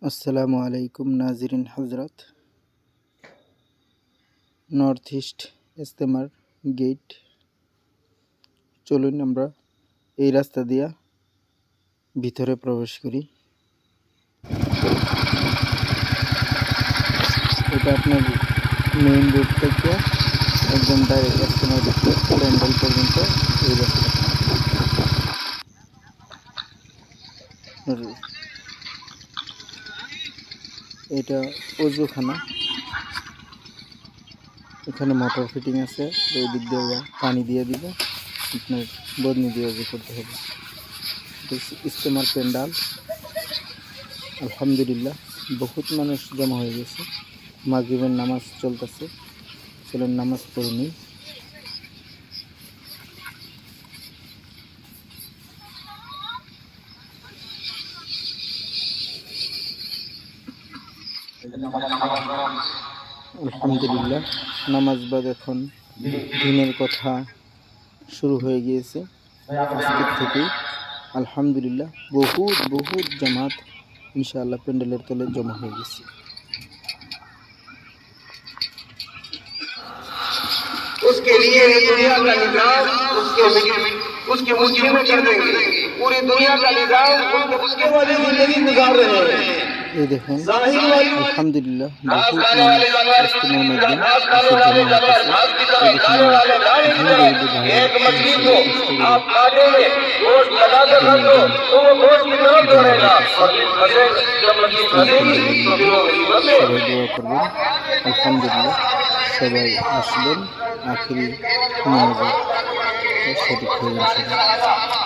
আসসালামু আলাইকুম নাজিরিন হজরত। নর্থ ইস্ট ইস্তেমার গেট, চলুন আমরা এই রাস্তা দিয়া ভিতরে প্রবেশ করি। এটা আপনার মেইন রোড থেকে একদম ডাইরেক্ট ইস্তেমার প্যান্ডেল পর্যন্ত এই রাস্তা। এটা অজুখানা, এখানে মোটর ফিটিং আছে, ওই দিক দিয়ে পানি দিয়ে দিব, আপনার বদনি দিয়ে অজু করতে হবে। ইস্তেমার প্যান্ডাল, আলহামদুলিল্লাহ বহুত মানুষ জমা হয়ে গেছে। মাগরিবের নামাজ চলতেছে, চলেন নামাজ পড়ে নিই। আলহামদুলিল্লাহ নামাজ বাদ এখন দিনের কথা শুরু হয়ে গিয়েছে আজকের থেকেই। আলহামদুলিল্লাহ বহুত জামাত ইনশাআল্লাহ প্যান্ডেলের তলে জমা হয়ে গেছে। उसके लिए दुनिया का निजाम उसके मुट्ठी में कर देंगे। पूरी दुनिया का निजाम उसके वाली जिंदगी गुजार रहे हैं। এই দেখুন আলহামদুলিল্লাহ বহুত মানুষ ইস্তেমার সবাই দোয়া করবেন। আলহামদুলিল্লাহ সবাই আসবেন, আখিরি নামাজে সঠিক হয়ে যান সবাই।